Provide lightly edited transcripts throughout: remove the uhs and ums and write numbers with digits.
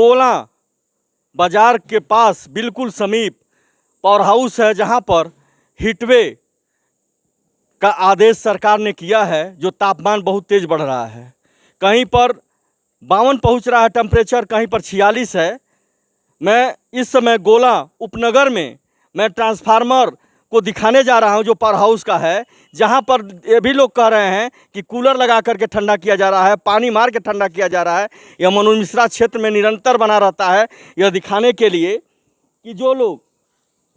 गोला बाजार के पास बिल्कुल समीप पावर हाउस है, जहां पर हीटवे का आदेश सरकार ने किया है, जो तापमान बहुत तेज़ बढ़ रहा है। कहीं पर 52 पहुंच रहा है टेम्परेचर, कहीं पर 46 है। मैं इस समय गोला उपनगर में मैं ट्रांसफार्मर को दिखाने जा रहा हूं, जो पावर हाउस का है, जहां पर ये भी लोग कह रहे हैं कि कूलर लगा करके ठंडा किया जा रहा है, पानी मार के ठंडा किया जा रहा है। यह मनोज मिश्रा क्षेत्र में निरंतर बना रहता है, यह दिखाने के लिए कि जो लोग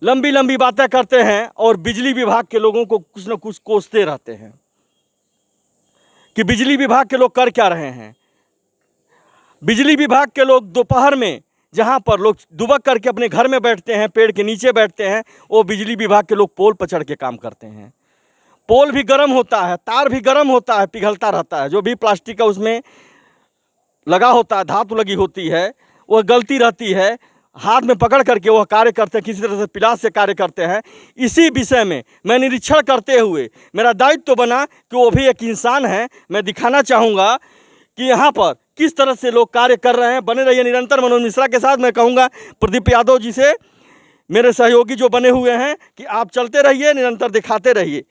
लंबी लंबी बातें करते हैं और बिजली विभाग के लोगों को कुछ न कुछ कोसते रहते हैं कि बिजली विभाग के लोग कर क्या रहे हैं। बिजली विभाग के लोग दोपहर में जहां पर लोग दुबक करके अपने घर में बैठते हैं, पेड़ के नीचे बैठते हैं, वो बिजली विभाग के लोग पोल पर चढ़ के काम करते हैं। पोल भी गर्म होता है, तार भी गर्म होता है, पिघलता रहता है। जो भी प्लास्टिक का उसमें लगा होता है, धातु लगी होती है, वह गलती रहती है। हाथ में पकड़ करके वह कार्य करते हैं, किसी तरह से पिलास से कार्य करते हैं। इसी विषय में मैं निरीक्षण करते हुए मेरा दायित्व तो बना कि वो भी एक इंसान है। मैं दिखाना चाहूँगा कि यहाँ पर किस तरह से लोग कार्य कर रहे हैं। बने रहिए निरंतर मनोज मिश्रा के साथ। मैं कहूँगा प्रदीप यादव जी से, मेरे सहयोगी जो बने हुए हैं, कि आप चलते रहिए, निरंतर दिखाते रहिए।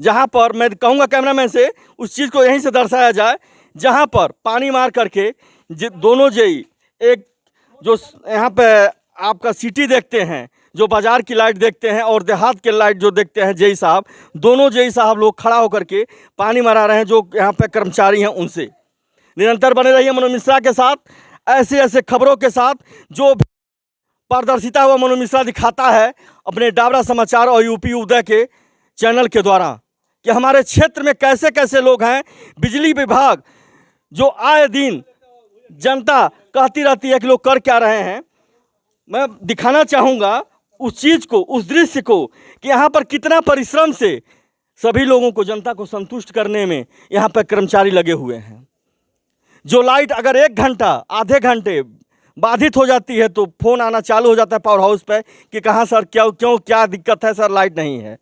जहाँ पर मैं कहूँगा कैमरामैन से उस चीज़ को यहीं से दर्शाया जाए, जहाँ पर पानी मार करके दोनों जेई, एक जो यहाँ पे आपका सिटी देखते हैं, जो बाजार की लाइट देखते हैं, और देहात के लाइट जो देखते हैं, जेई साहब, दोनों जेई साहब लोग खड़ा होकर के पानी मरा रहे हैं, जो यहाँ पे कर्मचारी हैं उनसे। निरंतर बने रहिए मनोज मिश्रा के साथ, ऐसे ऐसे खबरों के साथ जो पारदर्शिता हुआ मनोज मिश्रा दिखाता है अपने डाबरा समाचार और यूपी उदय के चैनल के द्वारा, कि हमारे क्षेत्र में कैसे कैसे लोग हैं। बिजली विभाग जो आए दिन जनता कहती रहती है कि लोग कर क्या रहे हैं, मैं दिखाना चाहूँगा उस चीज़ को, उस दृश्य को, कि यहाँ पर कितना परिश्रम से सभी लोगों को, जनता को संतुष्ट करने में यहाँ पर कर्मचारी लगे हुए हैं। जो लाइट अगर 1 घंटा आधे घंटे बाधित हो जाती है तो फ़ोन आना चालू हो जाता है पावर हाउस पर कि कहाँ सर, क्यों क्या दिक्कत है सर, लाइट नहीं है।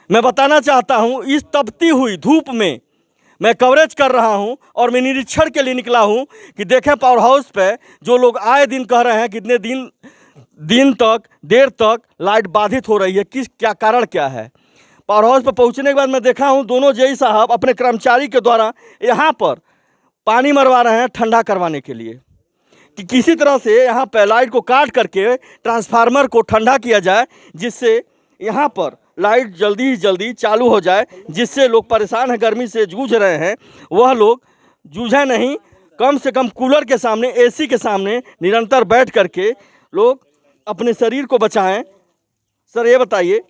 मैं बताना चाहता हूँ, इस तपती हुई धूप में मैं कवरेज कर रहा हूं और मैं निरीक्षण के लिए निकला हूं कि देखें पावर हाउस पे जो लोग आए दिन कह रहे हैं कितने दिन तक, देर तक लाइट बाधित हो रही है, क्या कारण क्या है। पावर हाउस पर पहुंचने के बाद मैं देखा हूं दोनों जेई साहब अपने कर्मचारी के द्वारा यहां पर पानी मरवा रहे हैं ठंडा करवाने के लिए, कि किसी तरह से यहाँ पर लाइट को काट करके ट्रांसफार्मर को ठंडा किया जाए, जिससे यहाँ पर लाइट जल्दी ही जल्दी चालू हो जाए, जिससे लोग परेशान हैं, गर्मी से जूझ रहे हैं, वह लोग जूझे नहीं। कम से कम कूलर के सामने, एसी के सामने निरंतर बैठ करके लोग अपने शरीर को बचाएं। सर ये बताइए,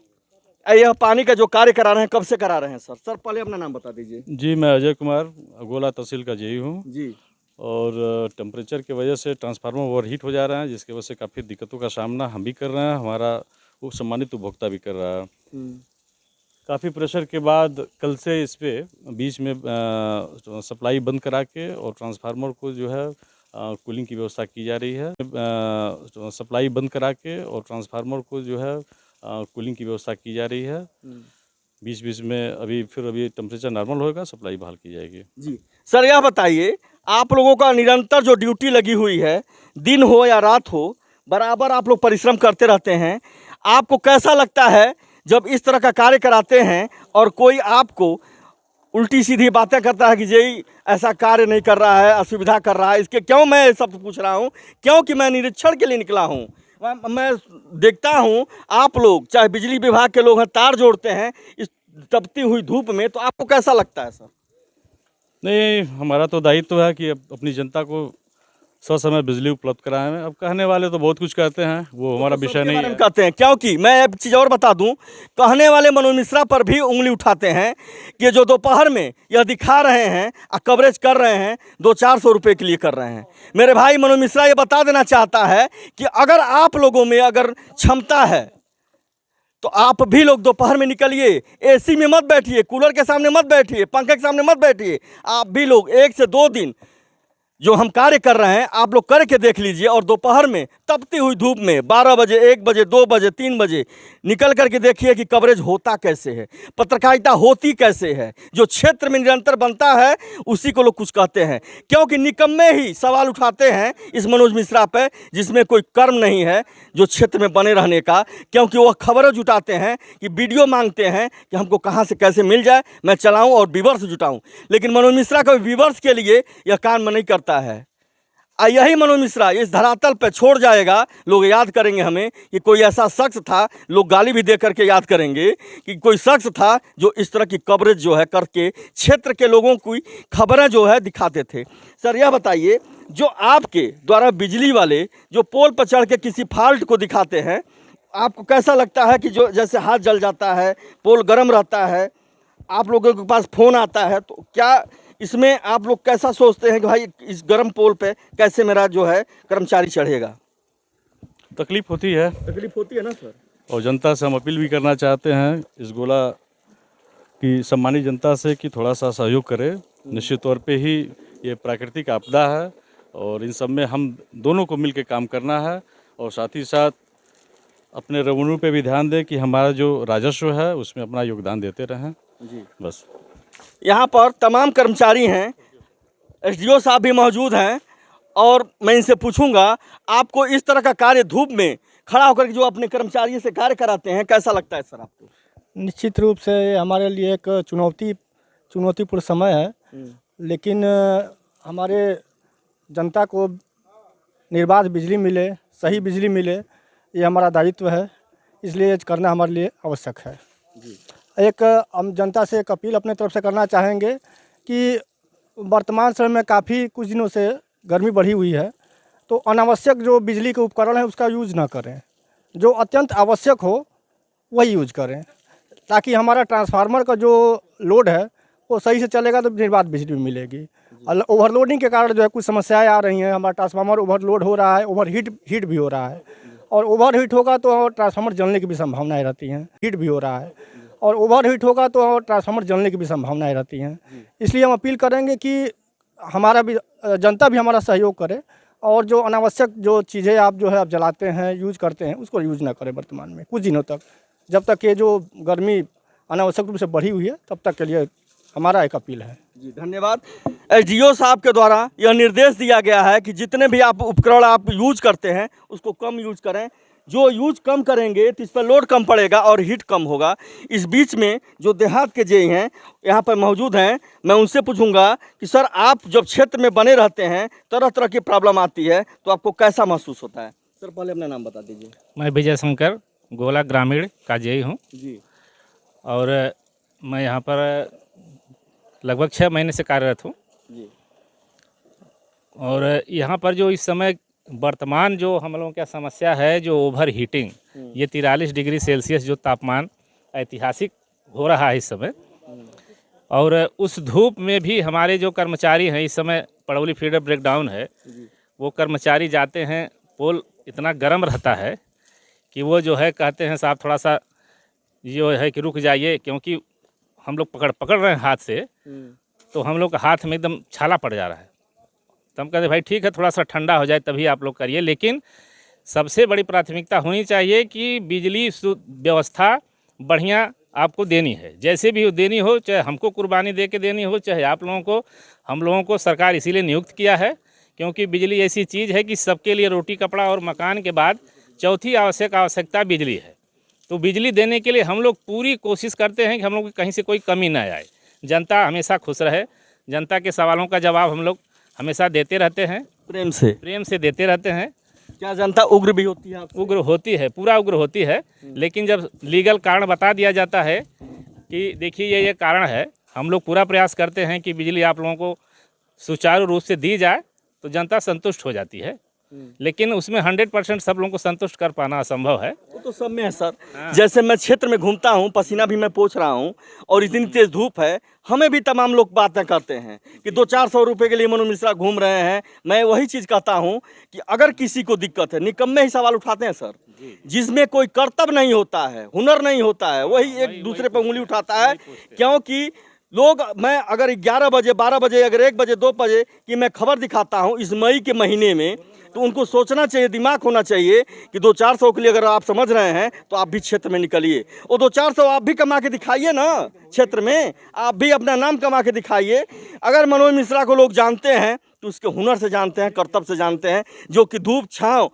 यह पानी का जो कार्य करा रहे हैं, कब से करा रहे हैं सर? सर पहले अपना नाम बता दीजिए। जी, मैं अजय कुमार, गोला तहसील का जेई हूँ जी। और टेम्परेचर की वजह से ट्रांसफार्मर ओवरहीट हो जा रहा है, जिसकी वजह से काफ़ी दिक्कतों का सामना हम भी कर रहे हैं, हमारा वो सम्मानित उपभोक्ता भी कर रहा है। काफ़ी प्रेशर के बाद कल से इस पे बीच में सप्लाई बंद करा के और ट्रांसफार्मर को जो है कूलिंग की व्यवस्था की जा रही है। सप्लाई बंद करा के और ट्रांसफार्मर को जो है कूलिंग की व्यवस्था की जा रही है। बीच बीच में अभी टेम्परेचर नॉर्मल होगा, सप्लाई बहाल की जाएगी। जी सर, यह बताइए, आप लोगों का निरंतर जो ड्यूटी लगी हुई है, दिन हो या रात हो, बराबर आप लोग परिश्रम करते रहते हैं। आपको कैसा लगता है जब इस तरह का कार्य कराते हैं और कोई आपको उल्टी सीधी बातें करता है कि जेई ऐसा कार्य नहीं कर रहा है, असुविधा कर रहा है? इसके क्यों मैं सब पूछ रहा हूँ, क्योंकि मैं निरीक्षण के लिए निकला हूँ। मैं देखता हूँ आप लोग, चाहे बिजली विभाग के लोग हैं, तार जोड़ते हैं इस तपती हुई धूप में, तो आपको कैसा लगता है सर? नहीं, हमारा तो दायित्व है कि अपनी जनता को ससमय बिजली उपलब्ध कराएं। अब कहने वाले तो बहुत कुछ कहते हैं, वो हमारा विषय नहीं है। कहते हैं, क्योंकि मैं एक चीज़ और बता दूं, कहने वाले मनोज मिश्रा पर भी उंगली उठाते हैं कि जो दोपहर में यह दिखा रहे हैं और कवरेज कर रहे हैं, 200-400 रुपये के लिए कर रहे हैं। मेरे भाई मनोज मिश्रा ये बता देना चाहता है कि अगर आप लोगों में अगर क्षमता है तो आप भी लोग दोपहर में निकलिए, एसी में मत बैठिए, कूलर के सामने मत बैठिए, पंखे के सामने मत बैठिए। आप भी लोग 1 से 2 दिन जो हम कार्य कर रहे हैं आप लोग करके देख लीजिए, और दोपहर में तपती हुई धूप में 12 बजे, 1 बजे, 2 बजे, 3 बजे निकल करके देखिए कि कवरेज होता कैसे है, पत्रकारिता होती कैसे है। जो क्षेत्र में निरंतर बनता है उसी को लोग कुछ कहते हैं, क्योंकि निकम्मे ही सवाल उठाते हैं इस मनोज मिश्रा पे, जिसमें कोई कर्म नहीं है जो क्षेत्र में बने रहने का। क्योंकि वह खबरें जुटाते हैं कि वीडियो मांगते हैं कि हमको कहाँ से कैसे मिल जाए, मैं चलाऊँ और व्यूवर्स जुटाऊँ। लेकिन मनोज मिश्रा कभी व्यूवर्स के लिए यह काम नहीं करता है। यही मनोज मिश्रा इस धरातल पे छोड़ जाएगा, लोग याद करेंगे हमें कि कोई ऐसा शख्स था, लोग गाली भी दे करके याद करेंगे कि कोई शख्स था जो इस तरह की कवरेज जो है करके क्षेत्र के लोगों की खबरें जो है दिखाते थे। सर यह बताइए, जो आपके द्वारा बिजली वाले जो पोल पर चढ़ के किसी फॉल्ट को दिखाते हैं, आपको कैसा लगता है कि जो जैसे हाथ जल जाता है, पोल गर्म रहता है, आप लोगों के पास फ़ोन आता है, तो क्या इसमें आप लोग कैसा सोचते हैं कि भाई इस गर्म पोल पे कैसे मेरा जो है कर्मचारी चढ़ेगा? तकलीफ होती है, तकलीफ होती है ना सर। और जनता से हम अपील भी करना चाहते हैं इस गोला की सम्मानित जनता से कि थोड़ा सा सहयोग करे। निश्चित तौर पे ही ये प्राकृतिक आपदा है और इन सब में हम दोनों को मिलकर काम करना है, और साथ ही साथ अपने रेवेन्यू पे भी ध्यान दें कि हमारा जो राजस्व है उसमें अपना योगदान देते रहें जी। बस। यहाँ पर तमाम कर्मचारी हैं, एसडीओ साहब भी मौजूद हैं, और मैं इनसे पूछूंगा आपको इस तरह का कार्य धूप में खड़ा होकर के जो अपने कर्मचारियों से कार्य कराते हैं कैसा लगता है सर आपको? निश्चित रूप से हमारे लिए एक चुनौतीपूर्ण समय है, लेकिन हमारे जनता को निर्बाध बिजली मिले, सही बिजली मिले, ये हमारा दायित्व है, इसलिए ये करना हमारे लिए आवश्यक है। एक हम जनता से एक अपील अपने तरफ से करना चाहेंगे कि वर्तमान समय में काफ़ी कुछ दिनों से गर्मी बढ़ी हुई है, तो अनावश्यक जो बिजली के उपकरण हैं उसका यूज़ ना करें, जो अत्यंत आवश्यक हो वही यूज करें, ताकि हमारा ट्रांसफार्मर का जो लोड है वो सही से चलेगा तो निर्बाध बिजली मिलेगी। ओवरलोडिंग के कारण जो है कुछ समस्याएं आ रही हैं, हमारा ट्रांसफार्मर ओवरलोड हो रहा है, हीट भी हो रहा है, और ओवर हीट होगा तो ट्रांसफार्मर जलने की भी संभावनाएं रहती हैं। हीट भी हो रहा है और ओवर हीट होगा तो ट्रांसफार्मर जलने की भी संभावनाएं रहती हैं। इसलिए हम अपील करेंगे कि हमारा भी जनता भी हमारा सहयोग करे, और जो अनावश्यक जो चीज़ें आप जो है आप जलाते हैं, यूज करते हैं, उसको यूज ना करें वर्तमान में कुछ दिनों तक, जब तक ये जो गर्मी अनावश्यक रूप से बढ़ी हुई है तब तक के लिए हमारा एक अपील है। जी धन्यवाद। एसडीओ साहब के द्वारा यह निर्देश दिया गया है कि जितने भी आप उपकरण आप यूज करते हैं उसको कम यूज करें, जो यूज कम करेंगे तो इस पर लोड कम पड़ेगा और हीट कम होगा। इस बीच में जो देहात के जे हैं यहाँ पर मौजूद हैं, मैं उनसे पूछूंगा कि सर आप जब क्षेत्र में बने रहते हैं तरह तरह की प्रॉब्लम आती है तो आपको कैसा महसूस होता है? सर पहले अपना नाम बता दीजिए। मैं विजय शंकर गोला ग्रामीण का जेई हूँ जी। और मैं यहाँ पर लगभग 6 महीने से कार्यरत हूँ। जी। और यहाँ पर जो इस समय वर्तमान जो हम लोगों की समस्या है जो ओवर हीटिंग, ये 43 डिग्री सेल्सियस जो तापमान ऐतिहासिक हो रहा है इस समय, और उस धूप में भी हमारे जो कर्मचारी हैं, इस समय पड़ौली फीडर ब्रेकडाउन है, वो कर्मचारी जाते हैं, पोल इतना गर्म रहता है कि वो जो है कहते हैं साहब थोड़ा सा जो है कि रुक जाइए, क्योंकि हम लोग पकड़ रहे हैं हाथ से, तो हम लोग का हाथ में एकदम छाला पड़ जा रहा है। तो हम कहते भाई ठीक है थोड़ा सा ठंडा हो जाए तभी आप लोग करिए, लेकिन सबसे बड़ी प्राथमिकता होनी चाहिए कि बिजली व्यवस्था बढ़िया आपको देनी है, जैसे भी देनी हो, चाहे हमको कुर्बानी दे के देनी हो, चाहे आप लोगों को, हम लोगों को सरकार इसीलिए नियुक्त किया है क्योंकि बिजली ऐसी चीज़ है कि सबके लिए रोटी कपड़ा और मकान के बाद चौथी आवश्यकता बिजली है। तो बिजली देने के लिए हम लोग पूरी कोशिश करते हैं कि हम लोग कहीं से कोई कमी ना आए, जनता हमेशा खुश रहे, जनता के सवालों का जवाब हम लोग हमेशा देते रहते हैं, प्रेम से देते रहते हैं। क्या जनता उग्र भी होती है? उग्र होती है, पूरा उग्र होती है, लेकिन जब लीगल कारण बता दिया जाता है कि देखिए ये कारण है, हम लोग पूरा प्रयास करते हैं कि बिजली आप लोगों को सुचारू रूप से दी जाए, तो जनता संतुष्ट हो जाती है। लेकिन उसमें 100% सब लोगों को संतुष्ट कर पाना असंभव है। वो तो सब में है सर। जैसे मैं क्षेत्र में घूमता हूँ, पसीना भी मैं पोंछ रहा हूँ और इतनी तेज धूप है, हमें भी तमाम लोग बातें करते हैं कि 200-400 रुपये के लिए मनोज मिश्रा घूम रहे हैं। मैं वही चीज़ कहता हूँ कि अगर किसी को दिक्कत है, निकम्मे ही सवाल उठाते हैं सर, जिसमें कोई कर्तव्य नहीं होता है, हुनर नहीं होता है, वही एक दूसरे पर उंगली उठाता है, क्योंकि लोग, मैं अगर 11 बजे 12 बजे अगर 1 बजे 2 बजे की मैं खबर दिखाता हूँ इस मई के महीने में, तो उनको सोचना चाहिए, दिमाग होना चाहिए कि 200-400 के लिए अगर आप समझ रहे हैं तो आप भी क्षेत्र में निकलिए। वो 200-400 आप भी कमा के दिखाइए ना, क्षेत्र में आप भी अपना नाम कमा के दिखाइए। अगर मनोज मिश्रा को लोग जानते हैं तो उसके हुनर से जानते हैं, कर्तव्य से जानते हैं, जो कि धूप छाँव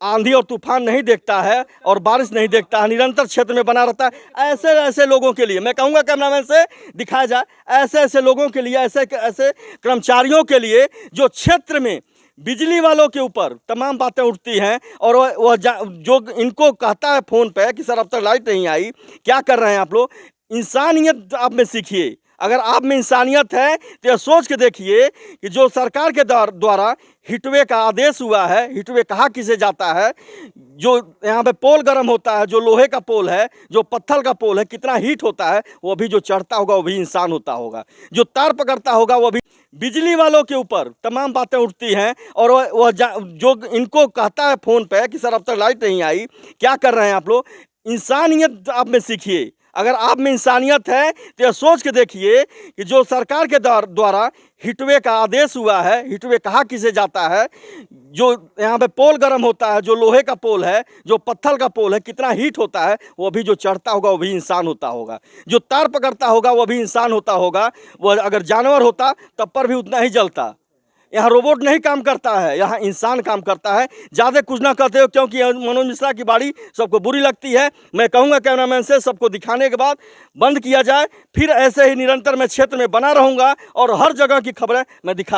आंधी और तूफान नहीं देखता है और बारिश नहीं देखता है, निरंतर क्षेत्र में बना रहता है। ऐसे ऐसे लोगों के लिए मैं कहूँगा कैमरामैन से दिखाया जाए, ऐसे ऐसे लोगों के लिए, ऐसे ऐसे कर्मचारियों के लिए जो क्षेत्र में बिजली वालों के ऊपर तमाम बातें उठती हैं और वह जो इनको कहता है फ़ोन पे कि सर अब तक लाइट नहीं आई, क्या कर रहे हैं आप लोग? इंसानियत आप में सीखिए। अगर आप में इंसानियत है तो यह सोच के देखिए कि जो सरकार के द्वारा हिटवे का आदेश हुआ है, हिटवे कहाँ किसे जाता है, जो यहाँ पे पोल गर्म होता है, जो लोहे का पोल है, जो पत्थर का पोल है, कितना हीट होता है, वो भी जो चढ़ता होगा वो भी इंसान होता होगा, जो तार पकड़ता होगा वो भी। बिजली वालों के ऊपर तमाम बातें उठती हैं और वह जो इनको कहता है फ़ोन पे कि सर अब तक लाइट नहीं आई, क्या कर रहे हैं आप लोग? इंसानियत आप में सीखिए। अगर आप में इंसानियत है तो यह सोच के देखिए कि जो सरकार के द्वारा हिटवे का आदेश हुआ है, हिटवे कहाँ किसे जाता है, जो यहाँ पे पोल गर्म होता है, जो लोहे का पोल है, जो पत्थर का पोल है, कितना हीट होता है, वो भी जो चढ़ता होगा वो भी इंसान होता होगा, जो तार पकड़ता होगा वो भी इंसान होता होगा। वह अगर जानवर होता तब पर भी उतना ही जलता। यहाँ रोबोट नहीं काम करता है, यहाँ इंसान काम करता है। ज़्यादा कुछ ना कहते हो क्योंकि मनोज मिश्रा की बाड़ी सबको बुरी लगती है। मैं कहूँगा कैमरामैन से सबको दिखाने के बाद बंद किया जाए, फिर ऐसे ही निरंतर मैं क्षेत्र में बना रहूँगा और हर जगह की खबरें मैं दिखा